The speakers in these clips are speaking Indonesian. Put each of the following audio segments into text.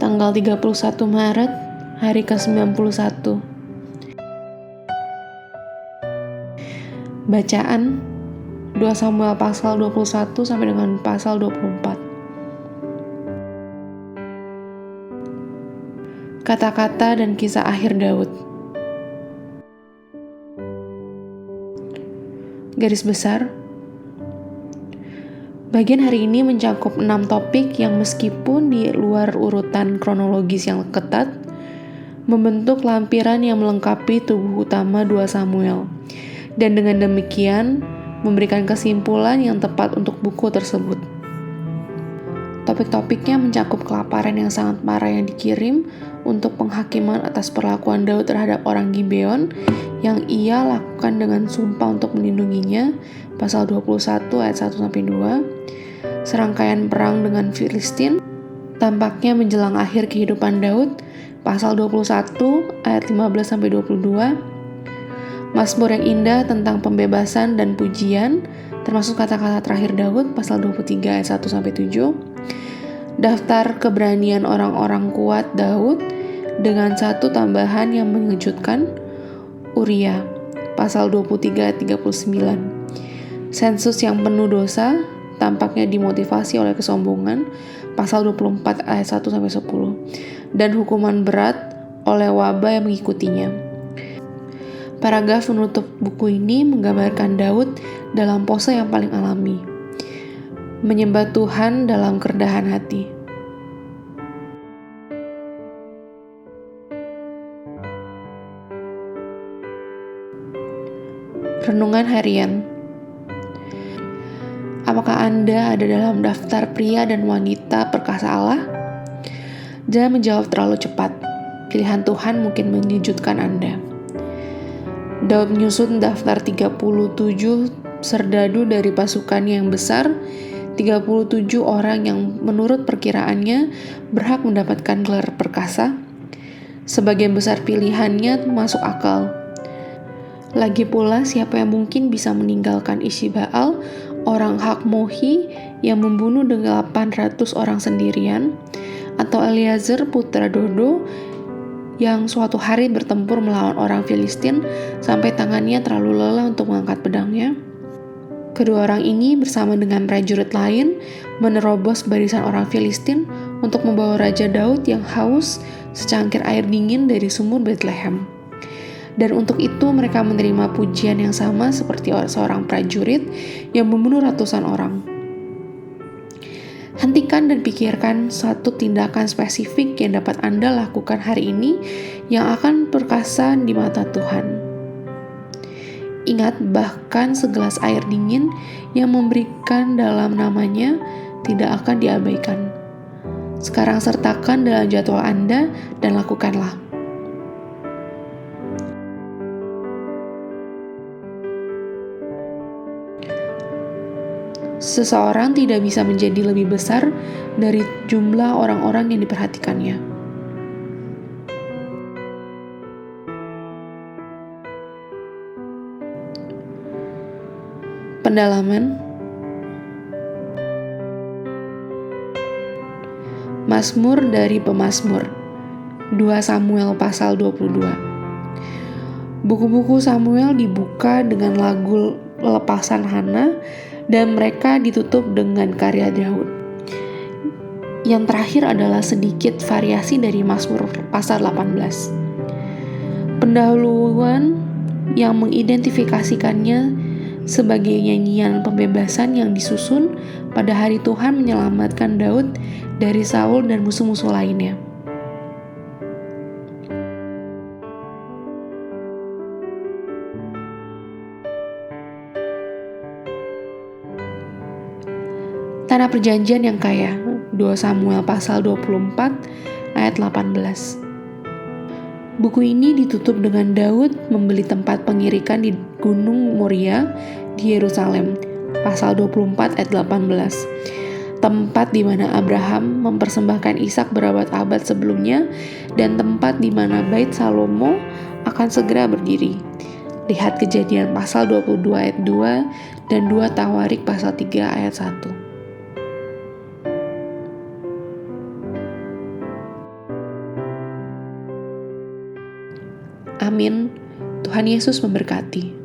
Tanggal 31 Maret, hari ke-91. Bacaan 2 Samuel pasal 21 sampai dengan pasal 24. Kata-kata dan kisah akhir Daud. Garis besar, bagian hari ini mencakup 6 topik yang meskipun di luar urutan kronologis yang ketat, membentuk lampiran yang melengkapi tubuh utama 2 Samuel, dan dengan demikian memberikan kesimpulan yang tepat untuk buku tersebut. Topik-topiknya mencakup kelaparan yang sangat parah yang dikirim untuk penghakiman atas perlakuan Daud terhadap orang Gibeon yang ia lakukan dengan sumpah untuk melindunginya, pasal 21 ayat 1-2, serangkaian perang dengan Filistin, tampaknya menjelang akhir kehidupan Daud, pasal 21 ayat 15-22, Mazmur yang indah tentang pembebasan dan pujian, termasuk kata-kata terakhir Daud, pasal 23 ayat 1-7, daftar keberanian orang-orang kuat Daud dengan satu tambahan yang mengejutkan, Uria, pasal 23 ayat 39, sensus yang penuh dosa, tampaknya dimotivasi oleh kesombongan, pasal 24 ayat 1-10, dan hukuman berat oleh wabah yang mengikutinya. Paragraf penutup buku ini menggambarkan Daud dalam pose yang paling alami, menyembah Tuhan dalam kerendahan hati. Renungan harian. Apakah Anda ada dalam daftar pria dan wanita perkasa Allah? Jangan menjawab terlalu cepat. Pilihan Tuhan mungkin menyejutkan Anda. Daud menyusun daftar 37 serdadu dari pasukan yang besar, 37 orang yang menurut perkiraannya berhak mendapatkan gelar perkasa. Sebagian besar pilihannya masuk akal. Lagi pula, siapa yang mungkin bisa meninggalkan Ishibaal, orang Hakmohi yang membunuh 800 orang sendirian, atau Eliezer putra Dodo yang suatu hari bertempur melawan orang Filistin sampai tangannya terlalu lelah untuk mengangkat pedangnya? Kedua orang ini bersama dengan prajurit lain menerobos barisan orang Filistin untuk membawa Raja Daud yang haus secangkir air dingin dari sumur Bethlehem. Dan untuk itu mereka menerima pujian yang sama seperti seorang prajurit yang membunuh ratusan orang. Hentikan dan pikirkan satu tindakan spesifik yang dapat Anda lakukan hari ini yang akan perkasa di mata Tuhan. Ingat, bahkan segelas air dingin yang memberikan dalam namanya tidak akan diabaikan. Sekarang sertakan dalam jadwal Anda dan lakukanlah. Seseorang tidak bisa menjadi lebih besar dari jumlah orang-orang yang diperhatikannya. Pendalaman. Mazmur dari pemazmur 2 Samuel pasal 22. Buku-buku Samuel dibuka dengan lagu lepasan Hana dan mereka ditutup dengan karya Daud. Yang terakhir adalah sedikit variasi dari Mazmur pasal 18. Pendahuluan yang mengidentifikasikannya sebagai nyanyian pembebasan yang disusun pada hari Tuhan menyelamatkan Daud dari Saul dan musuh-musuh lainnya. Tanah perjanjian yang kaya, 2 Samuel pasal 24 ayat 18. Buku ini ditutup dengan Daud membeli tempat pengirikan di Gunung Moria di Yerusalem, pasal 24 ayat 18. Tempat di mana Abraham mempersembahkan Ishak berabad-abad sebelumnya dan tempat di mana Bait Salomo akan segera berdiri. Lihat Kejadian pasal 22 ayat 2 dan 2 Tawarik pasal 3 ayat 1. Amin. Tuhan Yesus memberkati.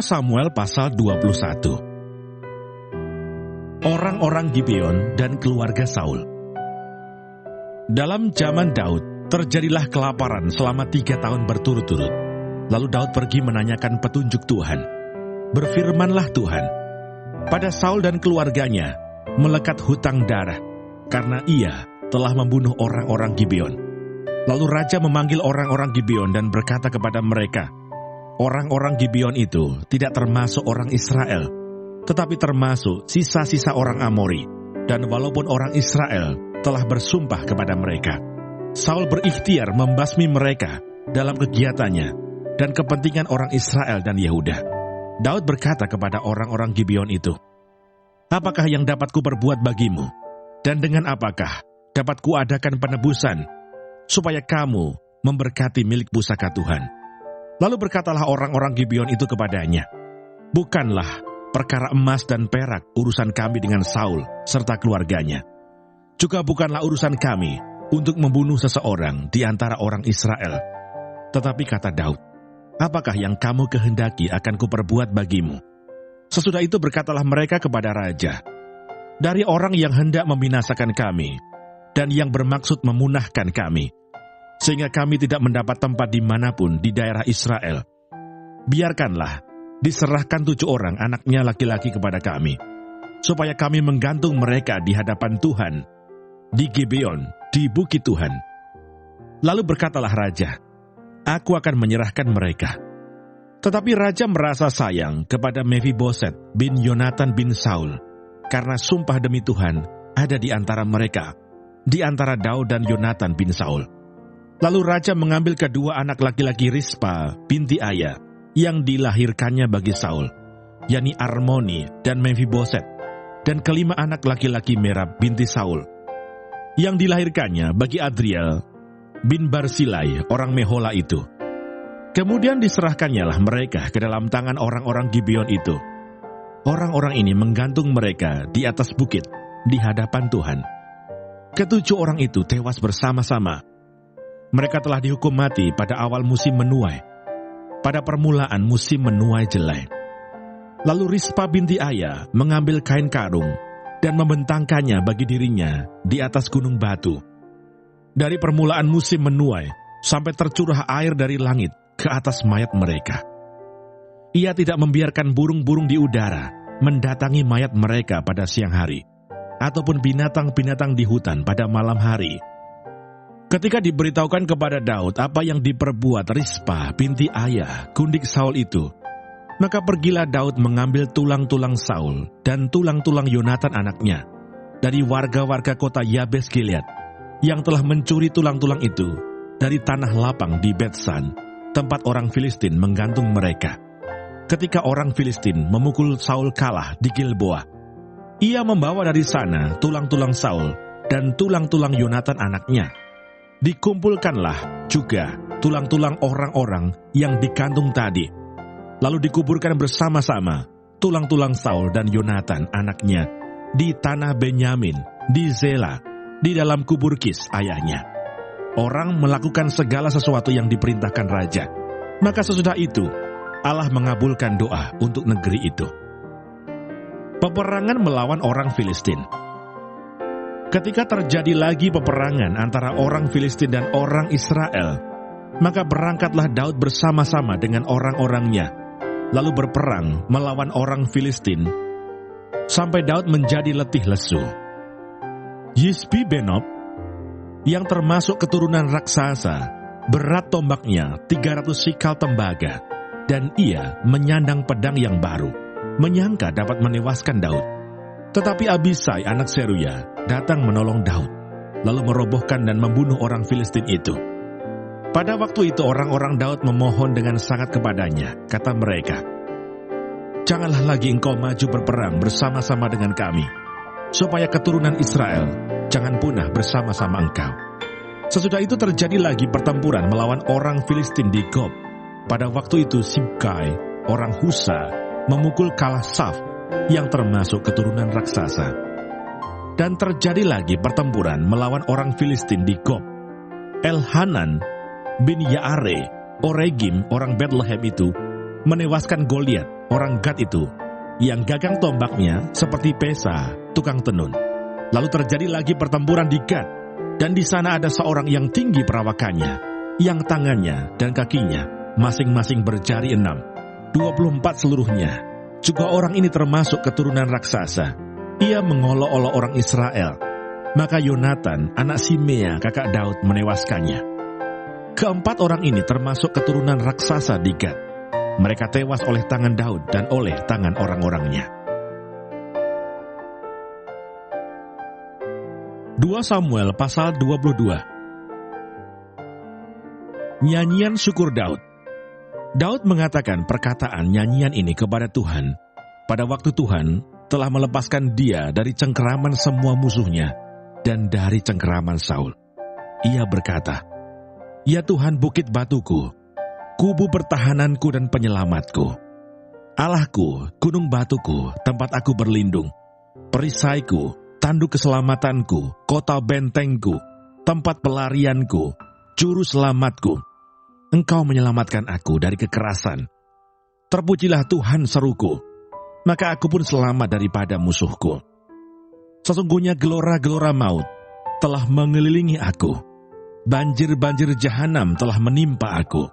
Samuel pasal 21. Orang-orang Gibeon dan keluarga Saul. Dalam zaman Daud, terjadilah kelaparan selama 3 tahun berturut-turut. Lalu Daud pergi menanyakan petunjuk Tuhan. Berfirmanlah Tuhan, pada Saul dan keluarganya melekat hutang darah, karena ia telah membunuh orang-orang Gibeon. Lalu raja memanggil orang-orang Gibeon dan berkata kepada mereka, orang-orang Gibeon itu tidak termasuk orang Israel, tetapi termasuk sisa-sisa orang Amori. Dan walaupun orang Israel telah bersumpah kepada mereka, Saul berikhtiar membasmi mereka dalam kegiatannya dan kepentingan orang Israel dan Yehuda. Daud berkata kepada orang-orang Gibeon itu, apakah yang dapat kuperbuat bagimu? Dan dengan apakah dapat kuadakan penebusan, supaya kamu memberkati milik pusaka Tuhan? Lalu berkatalah orang-orang Gibeon itu kepadanya, bukanlah perkara emas dan perak urusan kami dengan Saul serta keluarganya. Juga bukanlah urusan kami untuk membunuh seseorang di antara orang Israel. Tetapi kata Daud, apakah yang kamu kehendaki akan kuperbuat bagimu? Sesudah itu berkatalah mereka kepada raja, dari orang yang hendak membinasakan kami dan yang bermaksud memunahkan kami, sehingga kami tidak mendapat tempat dimanapun di daerah Israel, biarkanlah diserahkan 7 orang anaknya laki-laki kepada kami, supaya kami menggantung mereka di hadapan Tuhan, di Gibeon, di bukit Tuhan. Lalu berkatalah raja, aku akan menyerahkan mereka. Tetapi raja merasa sayang kepada Mephiboset bin Yonatan bin Saul, karena sumpah demi Tuhan ada di antara mereka, di antara Daud dan Yonatan bin Saul. Lalu raja mengambil kedua anak laki-laki Rispa binti Aya yang dilahirkannya bagi Saul, yakni Armoni dan Mephiboset, dan kelima anak laki-laki Merab binti Saul yang dilahirkannya bagi Adriel bin Barsilai orang Mehola itu. Kemudian diserahkannyalah mereka ke dalam tangan orang-orang Gibeon itu. Orang-orang ini menggantung mereka di atas bukit di hadapan Tuhan. Ke-7 orang itu tewas bersama-sama. Mereka telah dihukum mati pada awal musim menuai, pada permulaan musim menuai jelai. Lalu Rispa binti Aya mengambil kain karung dan membentangkannya bagi dirinya di atas gunung batu. Dari permulaan musim menuai sampai tercurah air dari langit ke atas mayat mereka. Ia tidak membiarkan burung-burung di udara mendatangi mayat mereka pada siang hari, ataupun binatang-binatang di hutan pada malam hari. Ketika diberitahukan kepada Daud apa yang diperbuat Rispa binti Aya, gundik Saul itu, maka pergilah Daud mengambil tulang-tulang Saul dan tulang-tulang Yonatan anaknya dari warga-warga kota Yabes Gilead yang telah mencuri tulang-tulang itu dari tanah lapang di Betsan, tempat orang Filistin menggantung mereka. Ketika orang Filistin memukul Saul kalah di Gilboa, ia membawa dari sana tulang-tulang Saul dan tulang-tulang Yonatan anaknya. Dikumpulkanlah juga tulang-tulang orang-orang yang digantung tadi, lalu dikuburkan bersama-sama tulang-tulang Saul dan Yonatan anaknya di tanah Benyamin, di Zela, di dalam kubur Kis ayahnya. Orang melakukan segala sesuatu yang diperintahkan raja. Maka sesudah itu Allah mengabulkan doa untuk negeri itu. Peperangan melawan orang Filistin. Ketika terjadi lagi peperangan antara orang Filistin dan orang Israel, maka berangkatlah Daud bersama-sama dengan orang-orangnya, lalu berperang melawan orang Filistin, sampai Daud menjadi letih lesu. Yisbi Benob, yang termasuk keturunan raksasa, berat tombaknya 300 sikal tembaga, dan ia menyandang pedang yang baru, menyangka dapat menewaskan Daud. Tetapi Abisai anak Seruya datang menolong Daud, lalu merobohkan dan membunuh orang Filistin itu. Pada waktu itu orang-orang Daud memohon dengan sangat kepadanya, kata mereka, janganlah lagi engkau maju berperang bersama-sama dengan kami, supaya keturunan Israel jangan punah bersama-sama engkau. Sesudah itu terjadi lagi pertempuran melawan orang Filistin di Gob, Pada waktu itu Sibkai, orang Husa, memukul kalah Saf yang termasuk keturunan raksasa. Dan terjadi lagi pertempuran melawan orang Filistin di Gob. Elhanan bin Yaare, Oregim, orang Bethlehem itu, menewaskan Goliat, orang Gad itu, yang gagang tombaknya seperti pesa, tukang tenun. Lalu terjadi lagi pertempuran di Gad, dan di sana ada seorang yang tinggi perawakannya, yang tangannya dan kakinya masing-masing berjari 6, 24 seluruhnya. Juga orang ini termasuk keturunan raksasa. Ia mengolok-olok orang Israel. Maka Yonatan, anak Simea, kakak Daud, menewaskannya. Keempat orang ini termasuk keturunan raksasa di Gad. Mereka tewas oleh tangan Daud dan oleh tangan orang-orangnya. 2 Samuel pasal 22. Nyanyian syukur Daud. Daud mengatakan perkataan nyanyian ini kepada Tuhan pada waktu Tuhan telah melepaskan dia dari cengkeraman semua musuhnya dan dari cengkeraman Saul. Ia berkata, "Ya Tuhan, bukit batuku, kubu pertahananku dan penyelamatku. Allahku, gunung batuku, tempat aku berlindung. Perisaiku, tanduk keselamatanku, kota bentengku, tempat pelarianku, juru selamatku. Engkau menyelamatkan aku dari kekerasan. Terpujilah Tuhan, seruku, maka aku pun selamat daripada musuhku. Sesungguhnya gelora-gelora maut telah mengelilingi aku. Banjir-banjir jahanam telah menimpa aku.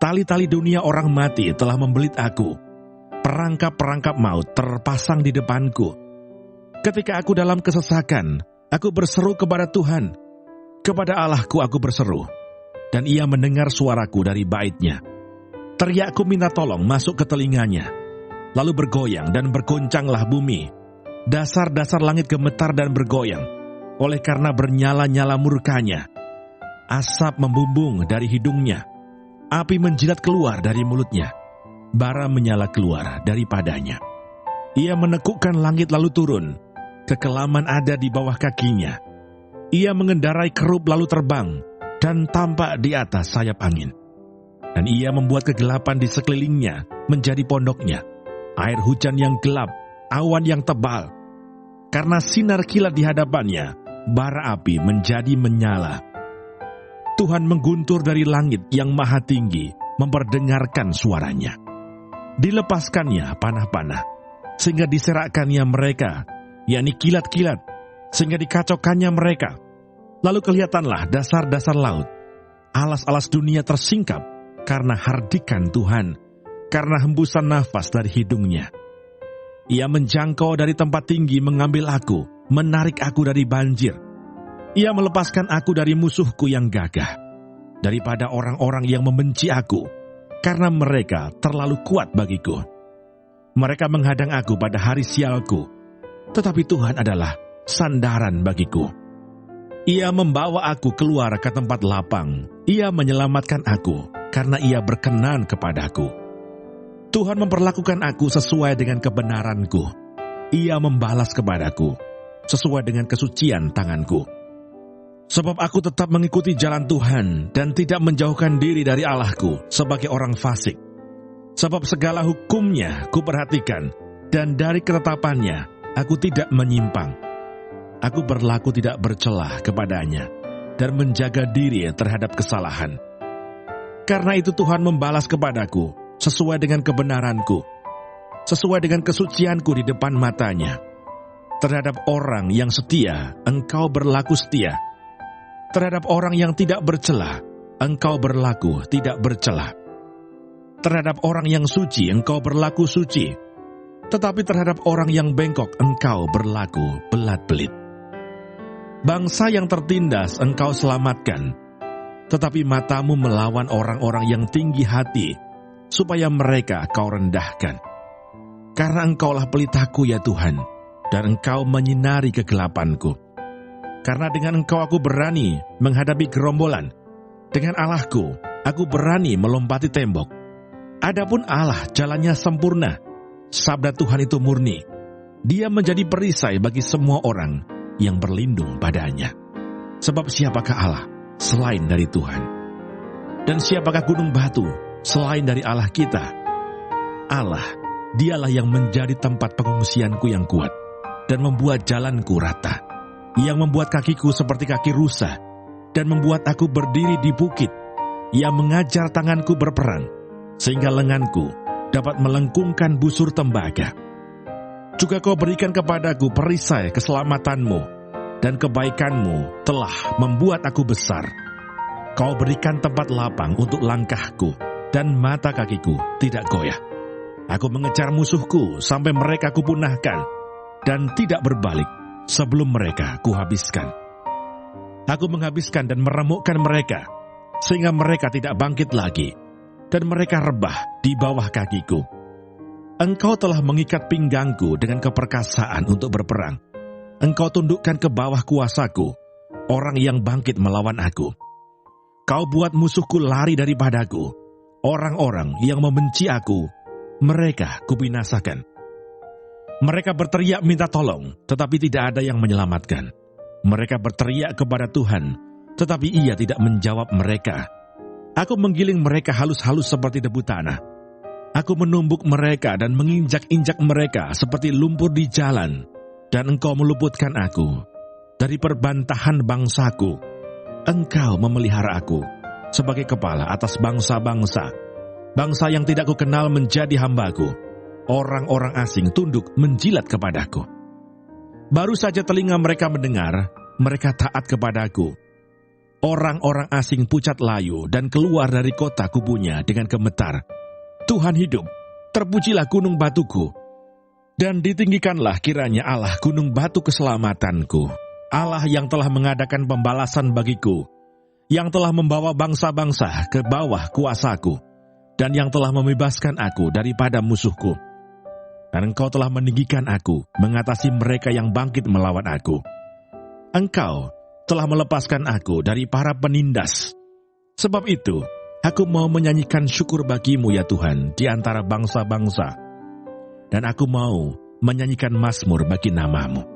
Tali-tali dunia orang mati telah membelit aku. Perangkap-perangkap maut terpasang di depanku. Ketika aku dalam kesesakan, aku berseru kepada Tuhan. Kepada Allahku aku berseru, dan ia mendengar suaraku dari baitnya. Teriakku minta tolong masuk ke telinganya. Lalu bergoyang dan bergoncanglah bumi. Dasar-dasar langit gemetar dan bergoyang, oleh karena bernyala-nyala murkanya. Asap membumbung dari hidungnya. Api menjilat keluar dari mulutnya. Bara menyala keluar daripadanya. Ia menekukkan langit lalu turun. Kekelaman ada di bawah kakinya. Ia mengendarai kerub lalu terbang, dan tampak di atas sayap angin. Dan ia membuat kegelapan di sekelilingnya menjadi pondoknya. Air hujan yang gelap, awan yang tebal. Karena sinar kilat di hadapannya, bara api menjadi menyala. Tuhan mengguntur dari langit yang maha tinggi, memperdengarkan suaranya. Dilepaskannya panah-panah, sehingga diserakkannya mereka, yakni kilat-kilat, sehingga dikacaukannya mereka. Lalu kelihatanlah dasar-dasar laut. Alas-alas dunia tersingkap karena hardikan Tuhan, karena hembusan nafas dari hidungnya. Ia menjangkau dari tempat tinggi mengambil aku, menarik aku dari banjir. Ia melepaskan aku dari musuhku yang gagah, daripada orang-orang yang membenci aku, karena mereka terlalu kuat bagiku. Mereka menghadang aku pada hari sialku, tetapi Tuhan adalah sandaran bagiku. Ia membawa aku keluar ke tempat lapang. Ia menyelamatkan aku, karena ia berkenan kepadaku. Tuhan memperlakukan aku sesuai dengan kebenaranku. Ia membalas kepadaku sesuai dengan kesucian tanganku. Sebab aku tetap mengikuti jalan Tuhan dan tidak menjauhkan diri dari Allahku sebagai orang fasik. Sebab segala hukumnya kuperhatikan, dan dari ketetapannya aku tidak menyimpang. Aku berlaku tidak bercelah kepadanya dan menjaga diri terhadap kesalahan. Karena itu Tuhan membalas kepadaku sesuai dengan kebenaranku, sesuai dengan kesucianku di depan matanya. Terhadap orang yang setia, engkau berlaku setia. Terhadap orang yang tidak bercela, engkau berlaku tidak bercela. Terhadap orang yang suci, engkau berlaku suci. Tetapi terhadap orang yang bengkok, engkau berlaku belat-belit. Bangsa yang tertindas engkau selamatkan, tetapi matamu melawan orang-orang yang tinggi hati, supaya mereka kau rendahkan. Karena engkaulah pelitaku ya Tuhan, dan engkau menyinari kegelapanku. Karena dengan engkau aku berani menghadapi gerombolan. Dengan Allahku, aku berani melompati tembok. Adapun Allah jalannya sempurna. Sabda Tuhan itu murni. Dia menjadi perisai bagi semua orang yang berlindung padanya. Sebab siapakah Allah selain dari Tuhan? Dan siapakah gunung batu selain dari Allah kita. Allah, dialah yang menjadi tempat pengungsianku yang kuat dan membuat jalanku rata, yang membuat kakiku seperti kaki rusa dan membuat aku berdiri di bukit, yang mengajar tanganku berperang, sehingga lenganku dapat melengkungkan busur tembaga. Juga kau berikan kepadaku perisai keselamatanmu, dan kebaikanmu telah membuat aku besar. Kau berikan tempat lapang untuk langkahku, dan mata kakiku tidak goyah. Aku mengejar musuhku sampai mereka kupunahkan, dan tidak berbalik sebelum mereka kuhabiskan. Aku menghabiskan dan meremukkan mereka, sehingga mereka tidak bangkit lagi, dan mereka rebah di bawah kakiku. Engkau telah mengikat pinggangku dengan keperkasaan untuk berperang. Engkau tundukkan ke bawah kuasaku orang yang bangkit melawan aku. Kau buat musuhku lari daripadaku, orang-orang yang membenci aku, mereka kubinasakan. Mereka berteriak minta tolong, tetapi tidak ada yang menyelamatkan. Mereka berteriak kepada Tuhan, tetapi Ia tidak menjawab mereka. Aku menggiling mereka halus-halus seperti debu tanah. Aku menumbuk mereka dan menginjak-injak mereka seperti lumpur di jalan, dan Engkau meluputkan aku dari perbantahan bangsaku. Engkau memelihara aku sebagai kepala atas bangsa-bangsa. Bangsa yang tidak kukenal menjadi hambaku. Orang-orang asing tunduk menjilat kepadaku. Baru saja telinga mereka mendengar, mereka taat kepadaku. Orang-orang asing pucat layu dan keluar dari kota kubunya dengan gemetar. Tuhan hidup, terpujilah gunung batuku. Dan ditinggikanlah kiranya Allah gunung batu keselamatanku. Allah yang telah mengadakan pembalasan bagiku, yang telah membawa bangsa-bangsa ke bawah kuasaku, dan yang telah membebaskan aku daripada musuhku. Dan Engkau telah meninggikan aku mengatasi mereka yang bangkit melawan aku. Engkau telah melepaskan aku dari para penindas. Sebab itu, aku mau menyanyikan syukur bagimu ya Tuhan di antara bangsa-bangsa. Dan aku mau menyanyikan mazmur bagi namamu.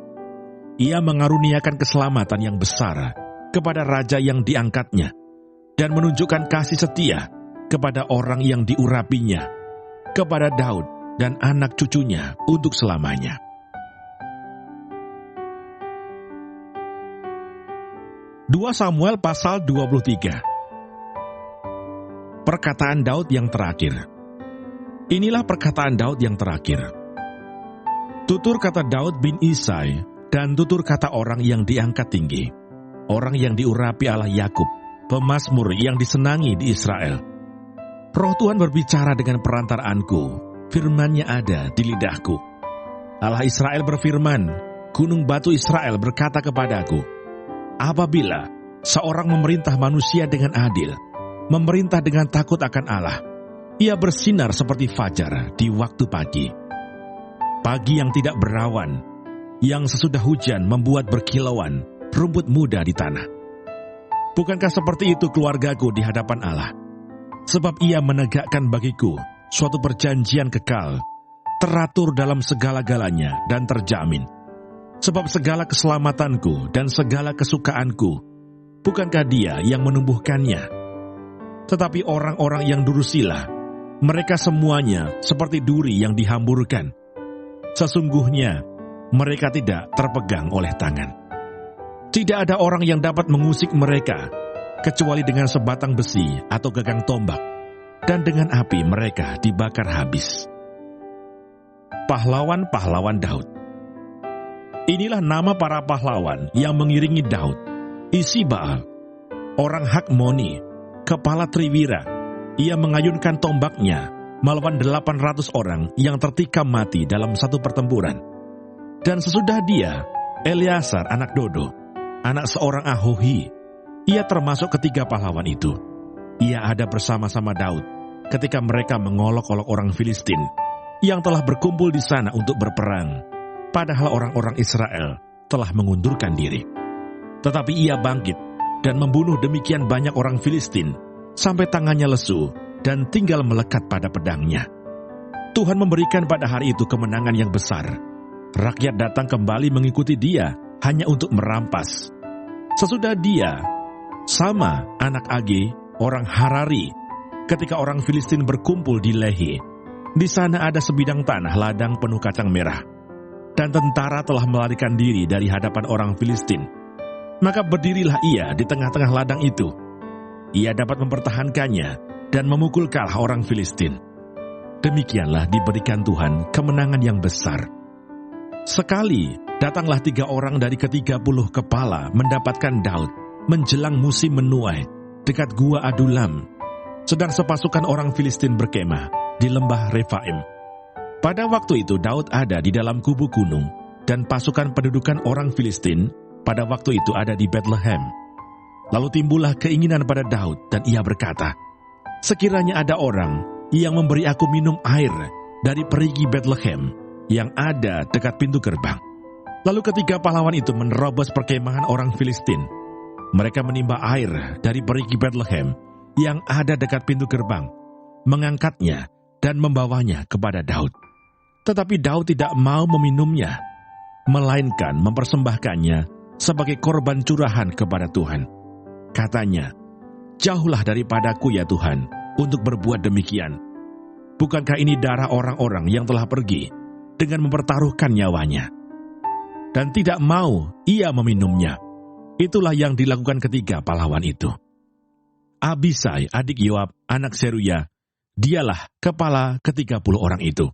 Ia mengaruniakan keselamatan yang besar kepada raja yang diangkatnya, dan menunjukkan kasih setia kepada orang yang diurapinya, kepada Daud dan anak cucunya untuk selamanya. Dua Samuel pasal 23. Perkataan Daud yang terakhir. Inilah perkataan Daud yang terakhir. Tutur kata Daud bin Isai, dan tutur kata orang yang diangkat tinggi, orang yang diurapi Allah Yakub, pemazmur yang disenangi di Israel. Roh Tuhan berbicara dengan perantaraanku, firman-Nya ada di lidahku. Allah Israel berfirman, gunung batu Israel berkata kepadaku, apabila seorang memerintah manusia dengan adil, memerintah dengan takut akan Allah, ia bersinar seperti fajar di waktu pagi. Pagi yang tidak berawan, yang sesudah hujan membuat berkilauan rumput muda di tanah. Bukankah seperti itu keluargaku di hadapan Allah? Sebab Ia menegakkan bagiku suatu perjanjian kekal, teratur dalam segala-galanya dan terjamin. Sebab segala keselamatanku dan segala kesukaanku, bukankah Dia yang menumbuhkannya? Tetapi orang-orang yang durusila, mereka semuanya seperti duri yang dihamburkan. Sesungguhnya, mereka tidak terpegang oleh tangan. Tidak ada orang yang dapat mengusik mereka, kecuali dengan sebatang besi atau gagang tombak, dan dengan api mereka dibakar habis. Pahlawan-pahlawan Daud. Inilah nama para pahlawan yang mengiringi Daud. Isibal, orang Hakmoni, kepala Triwira, ia mengayunkan tombaknya melawan 800 orang yang tertikam mati dalam satu pertempuran. Dan sesudah dia, Eleazar anak Dodo, anak seorang Ahohi, ia termasuk ketiga pahlawan itu. Ia ada bersama-sama Daud ketika mereka mengolok-olok orang Filistin yang telah berkumpul di sana untuk berperang, padahal orang-orang Israel telah mengundurkan diri. Tetapi ia bangkit dan membunuh demikian banyak orang Filistin sampai tangannya lesu dan tinggal melekat pada pedangnya. Tuhan memberikan pada hari itu kemenangan yang besar. Rakyat datang kembali mengikuti dia hanya untuk merampas. Sesudah dia, Sama anak Age, orang Harari, ketika orang Filistin berkumpul di Lehi. Di sana ada sebidang tanah ladang penuh kacang merah, dan tentara telah melarikan diri dari hadapan orang Filistin. Maka berdirilah ia di tengah-tengah ladang itu. Ia dapat mempertahankannya dan memukul kalah orang Filistin. Demikianlah diberikan Tuhan kemenangan yang besar. Sekali datanglah 3 orang dari ke-30 kepala mendapatkan Daud menjelang musim menuai dekat gua Adulam, sedang sepasukan orang Filistin berkemah di lembah Refaim. Pada waktu itu Daud ada di dalam kubu gunung, dan pasukan pendudukan orang Filistin pada waktu itu ada di Bethlehem. Lalu timbullah keinginan pada Daud, dan ia berkata, "Sekiranya ada orang yang memberi aku minum air dari perigi Bethlehem yang ada dekat pintu gerbang." Lalu ketiga pahlawan itu menerobos perkemahan orang Filistin. Mereka menimba air dari perigi Bethlehem yang ada dekat pintu gerbang, mengangkatnya dan membawanya kepada Daud. Tetapi Daud tidak mau meminumnya, melainkan mempersembahkannya sebagai korban curahan kepada Tuhan. Katanya, "Jauhlah daripadaku ya Tuhan untuk berbuat demikian. Bukankah ini darah orang-orang yang telah pergi dengan mempertaruhkan nyawanya?" Dan tidak mau ia meminumnya. Itulah yang dilakukan ketiga pahlawan itu. Abisai, adik Yoab, anak Seruya, dialah kepala ke-30 orang itu.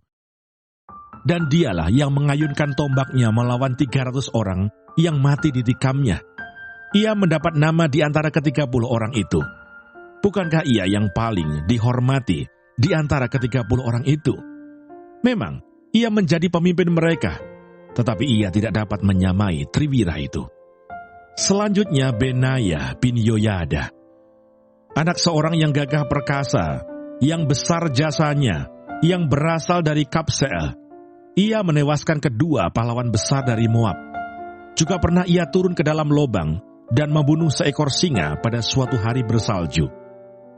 Dan dialah yang mengayunkan tombaknya melawan 300 orang yang mati ditikamnya. Ia mendapat nama di antara ke-30 orang itu. Bukankah ia yang paling dihormati di antara ke-30 orang itu? Memang, ia menjadi pemimpin mereka, tetapi ia tidak dapat menyamai triwira itu. Selanjutnya Benaya bin Yoyada, anak seorang yang gagah perkasa, yang besar jasanya, yang berasal dari Kabseel. Ia menewaskan kedua pahlawan besar dari Moab. Juga pernah ia turun ke dalam lobang dan membunuh seekor singa pada suatu hari bersalju.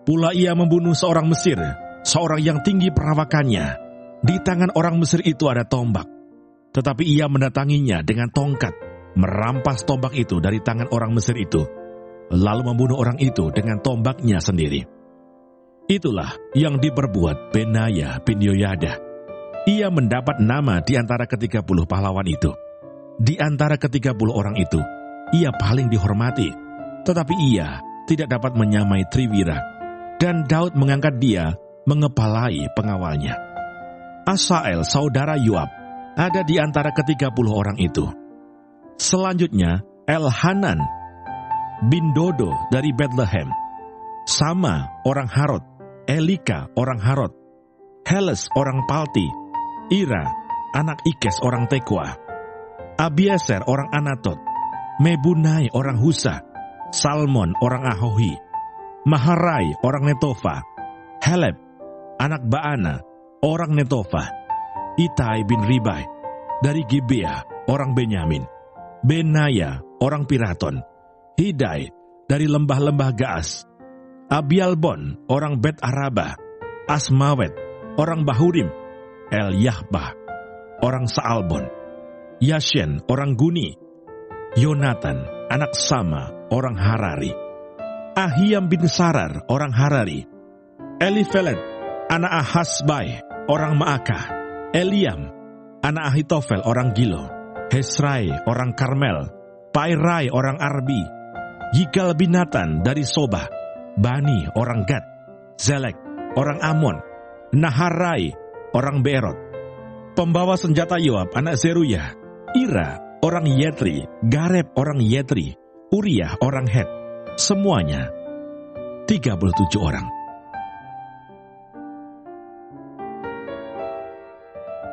Pula ia membunuh seorang Mesir, seorang yang tinggi perawakannya. Di tangan orang Mesir itu ada tombak. Tetapi ia mendatanginya dengan tongkat, merampas tombak itu dari tangan orang Mesir itu, lalu membunuh orang itu dengan tombaknya sendiri. Itulah yang diperbuat Benaya bin Yoyada. Ia mendapat nama di antara ke-30 pahlawan itu. Di antara ke-30 orang itu, ia paling dihormati, tetapi ia tidak dapat menyamai triwira, dan Daud mengangkat dia mengepalai pengawalnya. Asael, saudara Yoab, ada di antara ke-30 orang itu. Selanjutnya, Elhanan bin Dodo dari Bethlehem, Sama orang Harod, Elika orang Harod, Heles orang Palti, Ira anak Ikes orang Tekoa, Abieser orang Anatot, Mebunai orang Husa, Salmon orang Ahohi, Maharai orang Netofa, Heleb anak Baana orang Netofa, Itai bin Ribai dari Gibea orang Benyamin, Benaya orang Piraton, Hidai dari lembah-lembah Gaas, Abialbon orang Bet Araba, Asmawet orang Bahurim, El-Yahbah orang Saalbon, Yashen orang Guni, Yonatan anak Sama orang Harari, Ahiam bin Sarar orang Harari, Elifelet anak Ahasbai orang Maakah, Eliam anak Ahitofel orang Gilo, Hesrai orang Karmel, Pairai orang Arbi, Yigal bin Natan dari Sobah, Bani orang Gad, Zelek orang Amon, Naharai orang Beerot, pembawa senjata Yoab anak Zeruya, Ira orang Yetri, Gareb orang Yetri, Uriah orang Het, semuanya 37 orang.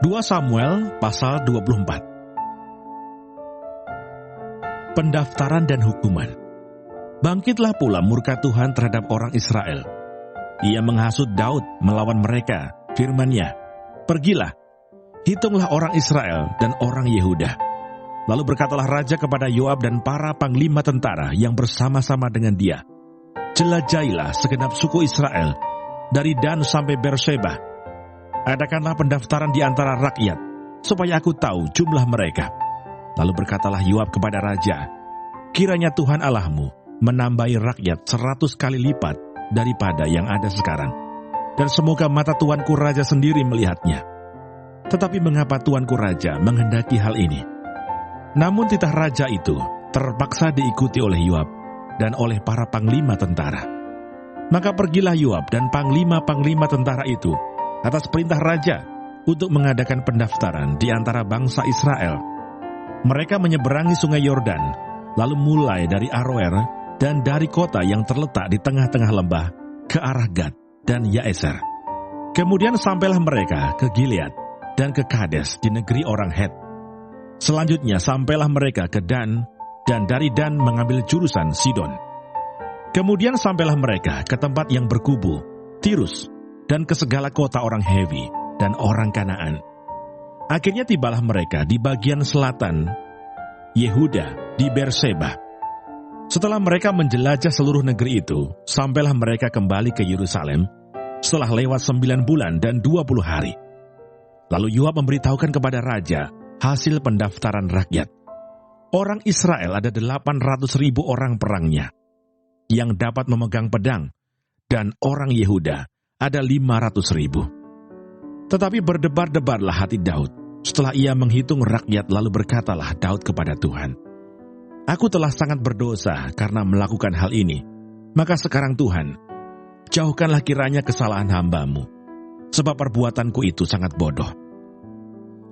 2 Samuel pasal 24. Pendaftaran dan hukuman. Bangkitlah pula murka Tuhan terhadap orang Israel. Ia menghasut Daud melawan mereka, firman-Nya, "Pergilah, hitunglah orang Israel dan orang Yehuda." Lalu berkatalah raja kepada Yoab dan para panglima tentara yang bersama-sama dengan dia, "Jelajahilah segenap suku Israel, dari Dan sampai Beersheba. Adakanlah pendaftaran di antara rakyat, supaya aku tahu jumlah mereka." Lalu berkatalah Yoab kepada raja, "Kiranya Tuhan Allahmu menambahi rakyat 100 kali lipat daripada yang ada sekarang." dan semoga mata tuanku raja sendiri melihatnya. Tetapi mengapa tuanku raja menghendaki hal ini?" Namun titah raja itu terpaksa diikuti oleh Yoab dan oleh para panglima tentara. Maka pergilah Yoab dan panglima-panglima tentara itu atas perintah raja untuk mengadakan pendaftaran di antara bangsa Israel. Mereka menyeberangi sungai Yordan, lalu mulai dari Aroer dan dari kota yang terletak di tengah-tengah lembah ke arah Gad dan Yaeser. Kemudian sampailah mereka ke Gilead dan ke Kades di negeri orang Het. Selanjutnya sampailah mereka ke Dan, dan dari Dan mengambil jurusan Sidon. Kemudian sampailah mereka ke tempat yang berkubu, Tirus, dan ke segala kota orang Hewi dan orang Kanaan. Akhirnya tibalah mereka di bagian selatan Yehuda di Berseba. Setelah mereka menjelajah seluruh negeri itu, sampailah mereka kembali ke Yerusalem setelah lewat 9 bulan dan 20 hari. Lalu Yoab memberitahukan kepada raja hasil pendaftaran rakyat. Orang Israel ada 800.000 orang perangnya yang dapat memegang pedang, dan orang Yehuda ada 500.000. Tetapi berdebar-debarlah hati Daud setelah ia menghitung rakyat, lalu berkatalah Daud kepada Tuhan, "Aku telah sangat berdosa karena melakukan hal ini. Maka sekarang Tuhan, jauhkanlah kiranya kesalahan hamba-Mu, sebab perbuatanku itu sangat bodoh."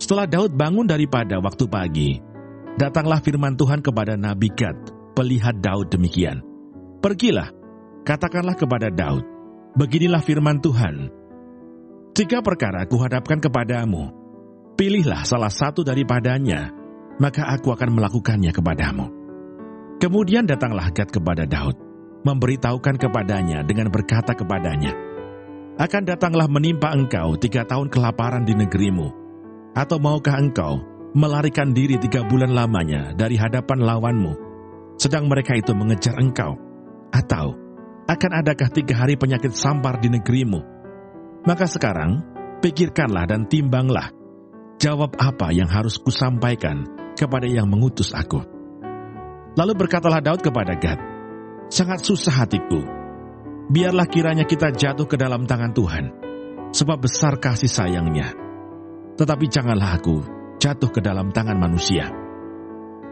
Setelah Daud bangun daripada waktu pagi, datanglah firman Tuhan kepada Nabi Gad, pelihat Daud demikian, "Pergilah, katakanlah kepada Daud, beginilah firman Tuhan, 3 perkara kuhadapkan kepadamu, pilihlah salah satu daripadanya, maka aku akan melakukannya kepadamu." Kemudian datanglah Gad kepada Daud, memberitahukan kepadanya dengan berkata kepadanya, "Akan datanglah menimpa engkau 3 tahun kelaparan di negerimu, atau maukah engkau melarikan diri 3 bulan lamanya dari hadapan lawanmu, sedang mereka itu mengejar engkau? Atau akan adakah 3 hari penyakit sampar di negerimu? Maka sekarang pikirkanlah dan timbanglah, jawab apa yang harus kusampaikan kepada yang mengutus aku." Lalu berkatalah Daud kepada Gad, "Sangat susah hatiku. Biarlah kiranya kita jatuh ke dalam tangan Tuhan, sebab besar kasih sayangnya. Tetapi janganlah aku jatuh ke dalam tangan manusia."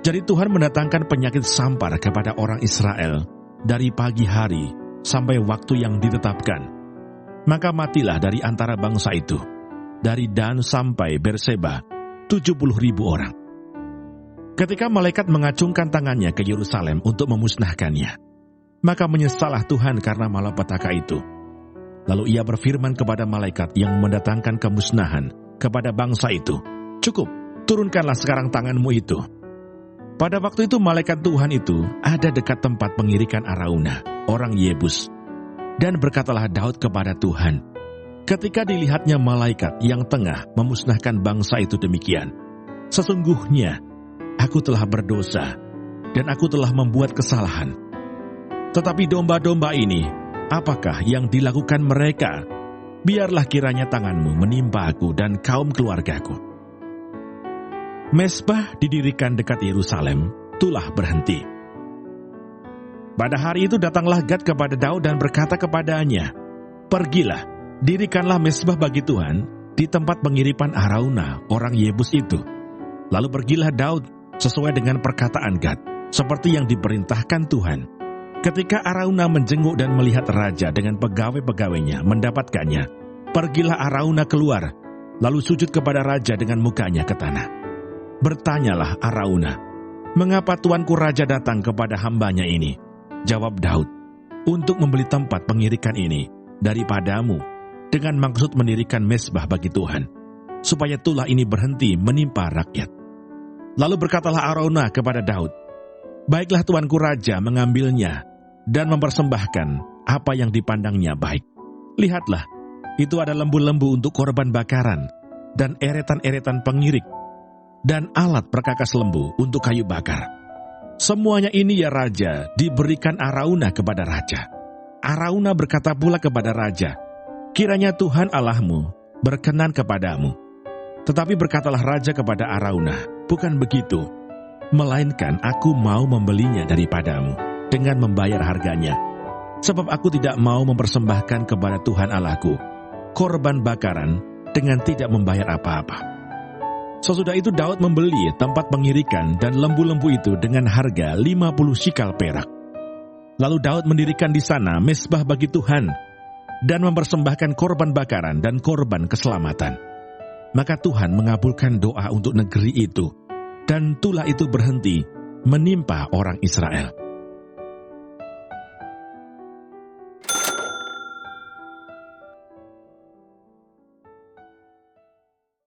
Jadi Tuhan mendatangkan penyakit sampar kepada orang Israel dari pagi hari sampai waktu yang ditetapkan. Maka matilah dari antara bangsa itu, dari Dan sampai Berseba, 70.000 orang. Ketika malaikat mengacungkan tangannya ke Yerusalem untuk memusnahkannya, maka menyesallah Tuhan karena malapetaka itu. Lalu ia berfirman kepada malaikat yang mendatangkan kemusnahan kepada bangsa itu, "Cukup, turunkanlah sekarang tanganmu itu." Pada waktu itu malaikat Tuhan itu ada dekat tempat pengirikan Araunah, orang Yebus. Dan berkatalah Daud kepada Tuhan, ketika dilihatnya malaikat yang tengah memusnahkan bangsa itu demikian, "Sesungguhnya aku telah berdosa, dan aku telah membuat kesalahan. Tetapi domba-domba ini, apakah yang dilakukan mereka? Biarlah kiranya tanganmu menimpa aku dan kaum keluargaku." Mezbah didirikan dekat Yerusalem, tulah berhenti. Pada hari itu datanglah Gad kepada Daud dan berkata kepadanya, "Pergilah, dirikanlah mezbah bagi Tuhan di tempat pengiripan Araunah, orang Yebus itu." Lalu pergilah Daud sesuai dengan perkataan Gad, seperti yang diperintahkan Tuhan. Ketika Araunah menjenguk dan melihat raja dengan pegawai-pegawainya mendapatkannya, pergilah Araunah keluar, lalu sujud kepada raja dengan mukanya ke tanah. Bertanyalah Araunah, "Mengapa tuanku raja datang kepada hambanya ini?" Jawab Daud, "Untuk membeli tempat pengirikan ini daripadamu, dengan maksud mendirikan mezbah bagi Tuhan, supaya tulah ini berhenti menimpa rakyat." Lalu berkatalah Araunah kepada Daud, "Baiklah tuanku raja mengambilnya dan mempersembahkan apa yang dipandangnya baik. Lihatlah, itu ada lembu-lembu untuk korban bakaran, dan eretan-eretan pengirik, dan alat perkakas lembu untuk kayu bakar. Semuanya ini ya raja, diberikan Araunah kepada raja." Araunah berkata pula kepada raja, "Kiranya Tuhan Allahmu berkenan kepadamu." Tetapi berkatalah raja kepada Araunah, "Bukan begitu, melainkan aku mau membelinya daripadamu dengan membayar harganya, sebab aku tidak mau mempersembahkan kepada Tuhan Allahku korban bakaran dengan tidak membayar apa-apa. Sesudah itu Daud membeli tempat pengirikan dan lembu-lembu itu dengan harga 50 shikal perak. Lalu Daud mendirikan di sana mezbah bagi Tuhan dan mempersembahkan korban bakaran dan korban keselamatan. Maka Tuhan mengabulkan doa untuk negeri itu, dan tulah itu berhenti menimpa orang Israel.